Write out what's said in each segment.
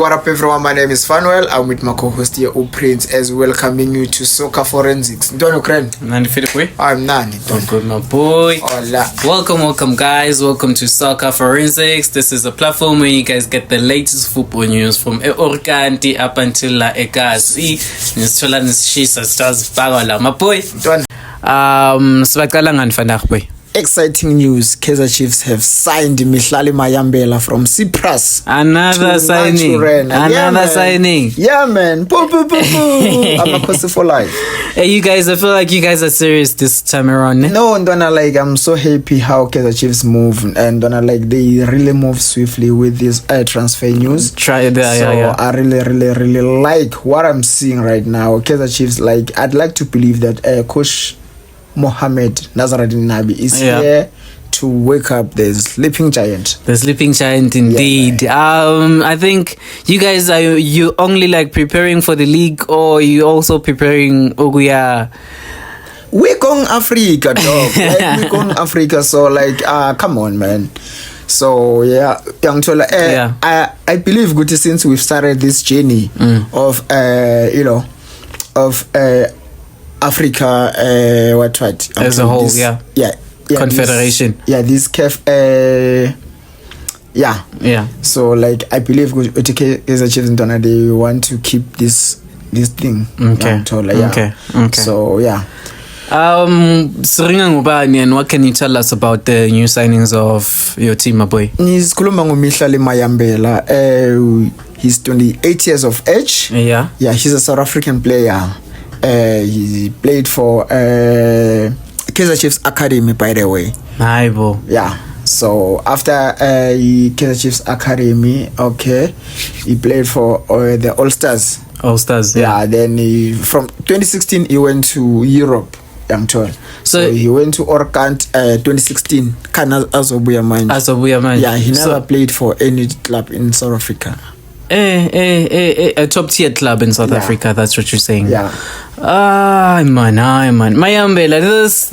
what up everyone? My name is Fanuel. I'm with my co-host here, Prince, as welcoming you to Soccer Forensics. Don't Ukraine. Nani Philip? I'm Nani. Don't good, my boy. Hola. Welcome guys. Welcome to Soccer Forensics. This is a platform where you guys get the latest football news from Orkanti up until La Ekasi. Nisithola nisishisa sitazibhaka la, my boy. Don't. Sibaqala ngani fanakho boy? Exciting news. Kaizer Chiefs have signed Mihlali Mayambela from Cyprus. Another signing. Signing. Yeah, man. Poo. I'm a person for life. Hey, you guys, I feel like you guys are serious this time around. No, Donna, I'm so happy how Kaizer Chiefs move, and Donna, they really move swiftly with this transfer news. Try that, yeah. I really like what I'm seeing right now. Kaizer Chiefs, I'd like to believe that Coach Mohamed Nazarudeen Nabi is here to wake up the sleeping giant. The sleeping giant, indeed. Yeah, I think you guys are you only preparing for the league, or you also preparing Oguya? We're going Africa, dog. We're going Africa. So come on, man. So young Chola, I believe good since we've started this journey of Africa, as a whole, Confederation. This CAF, So I believe Kaizer Chiefs they want to keep this thing. Okay. So Siringa ngubani, and what can you tell us about the new signings of your team, my boy? Nisikhuluma ngoMihlali Mayambela. He's 28 years of age. He's a South African player. He played for Kaizer Chiefs Academy, by the way. Aibo. Yeah. So after Kaizer Chiefs Academy, he played for the All Stars. All Stars. Yeah. Then from 2016 he went to Europe. I'm told. So he went to Orkant 2016. Azobuya Manje. Yeah. He never played for any club in South Africa. A top tier club in South Africa. That's what you're saying. Yeah. Man. Mayambela. This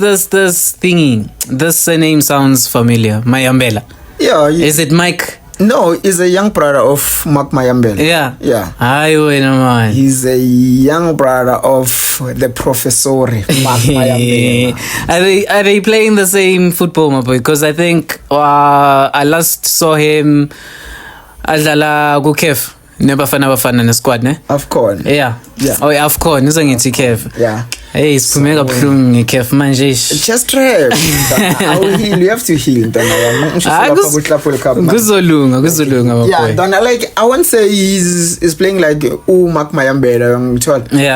thingy. This name sounds familiar. Mayambela. Yeah. Is it Mike? No, he's a young brother of Mark Mayambela. Yeah. Man. He's a young brother of the Professor Mark Mayambela. Are they playing the same football, my boy? Because I think I last saw him adlala ku-CAF nebafana nesquad ne AFCON. AFCON ngizothi CAF. Hey, siphume kabuhlungu nge-CAF manje. Just trap. I will heal. You have to heal. Kuzolunga my boy. Donna, I won't say he's playing like Mark Mayambela,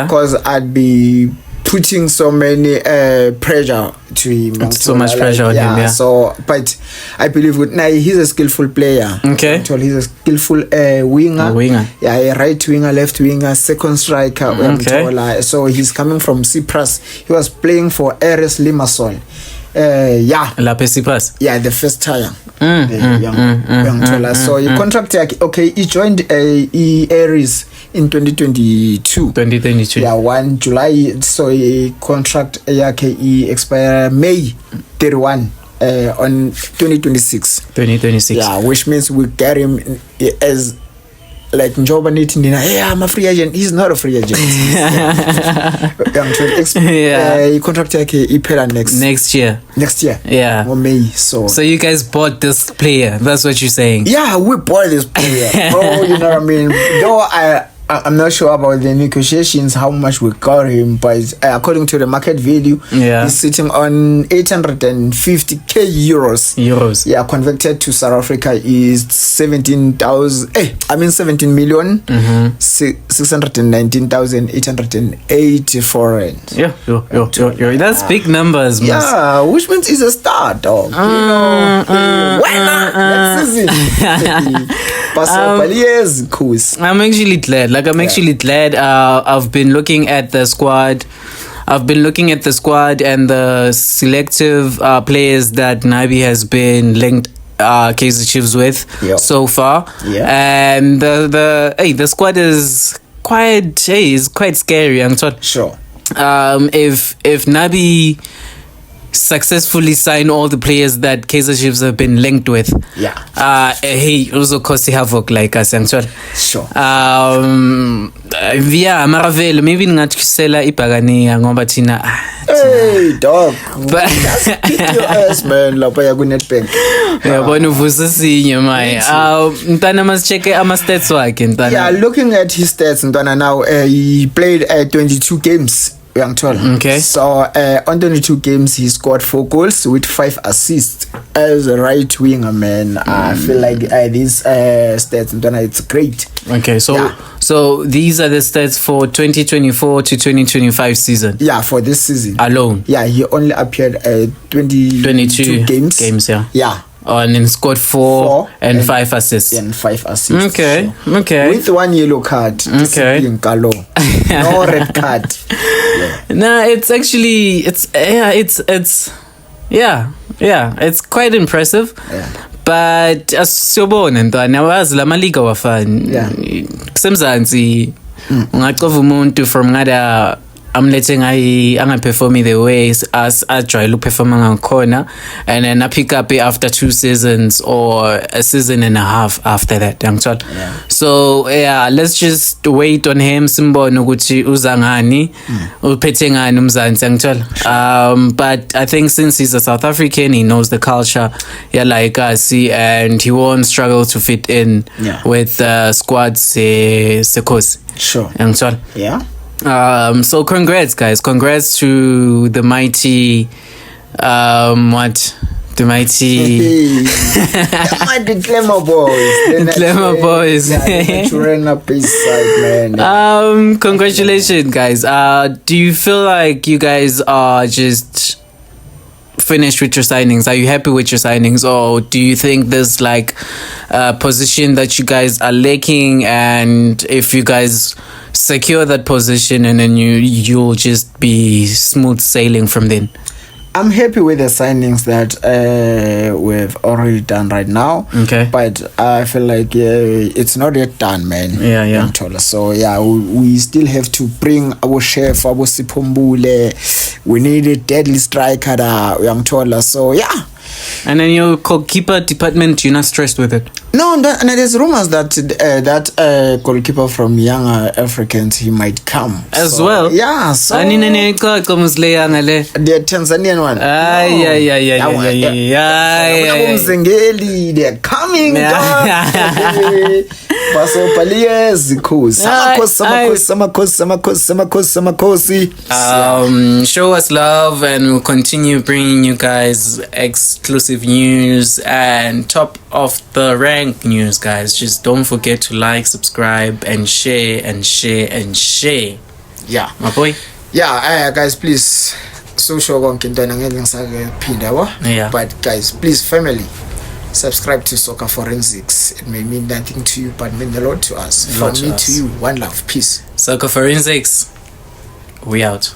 because I'd be putting so many pressure to him. So much pressure on him. So, but I believe he's a skillful player. Okay. He's a skillful winger. Yeah, a right winger, left winger, second striker. Okay. So he's coming from Cyprus. He was playing for Ares Limassol. Cyprus. Yeah, the first time. So he contracted. He joined Ares in 2022. Yeah, 1 July. So he contract he expire May 31 on 2026. Yeah, which means we get him as Njoba Nitindina. Hey, I'm a free agent. He's not a free agent. He contracted next year. Yeah. Or May. So you guys bought this player. That's what you're saying. Yeah, we bought this player. Bro, you know what I mean? Though I'm not sure about the negotiations, how much we got him, but according to the market value, he's sitting on 850k euros. Yeah, converted to South Africa is 17 million 619,880 foreign. Yeah, that's big numbers, man. Yeah, which means he's a star, dog. Why not? Next season. I'm actually glad. I've been looking at the squad. and the selective players that Nabi has been linked Kaizer Chiefs with so far. And the squad is quite scary. I'm told. Sure. If Nabi successfully sign all the players that Kaizer Chiefs have been linked with. Yeah. Hey, also cause havoc like us, I'm sure. Sure. Yeah, Maravelo, maybe ngingathusela ibhakani ngoba thina. Hey dog. But kick your ass man lapha ya ku Nedbank. Yabona uvusa sinye maye. Mntana masicheke ama stats wakhe mntana. Yeah, looking at his stats mntana now he played 22 games. Okay. So on 22 games he scored 4 goals with 5 assists as a right winger, man. I feel like these stats it's great. Okay, so these are the stats for 2024 to 2025 season. Yeah, for this season alone. Yeah, he only appeared 22 games. Yeah. And then scored 4 and 5 assists. And 5 assists. Okay, so, okay. With 1 yellow card. Okay. No red card. Nah, it's actually it's quite impressive. Yeah. But asiyobona ntwana wazi la maliga wafani. Yeah. Kusemzansi ungaqova umuntu from ngada amlethe angaperformi the way as ajwayele ukuperforma ngakhona, and then I pick up it after 2 seasons or a season and a half after that. Yeah. So yeah, let's just wait on him simbone ukuthi uza ngani uphethe ngani umzansi angithola. But I think since he's a South African, he knows the culture like us, and he won't struggle to fit in with the squad Sekhosi. Sure. Angithola. Yeah. So congrats guys, congrats to the mighty the Glamour Boys. Congratulations guys. Do you feel like you guys are just finished with your signings? Are you happy with your signings, or do you think there's like a position that you guys are lacking, and if you guys secure that position and then you'll just be smooth sailing from then? I'm happy with the signings that we've already done right now. Okay. But I feel like it's not yet done, man. Yeah. So yeah, we still have to bring our chef, our Sipombule. We need a deadly striker, so yeah. And then your goalkeeper department, you're not stressed with it? No, and there's rumors that that goalkeeper from Young Africans, he might come as well. Yeah, so the Tanzanian one. They're coming. Show us love and we'll continue bringing you guys exclusive news and top of the rank news, guys. Just don't forget to like, subscribe, and share. Yeah, my boy. Yeah, guys, please. Yeah. But guys, please, family, subscribe to Soccer Forensics. It may mean nothing to you, but mean a lot to us. From me to you, one love, peace. Soccer Forensics, we out.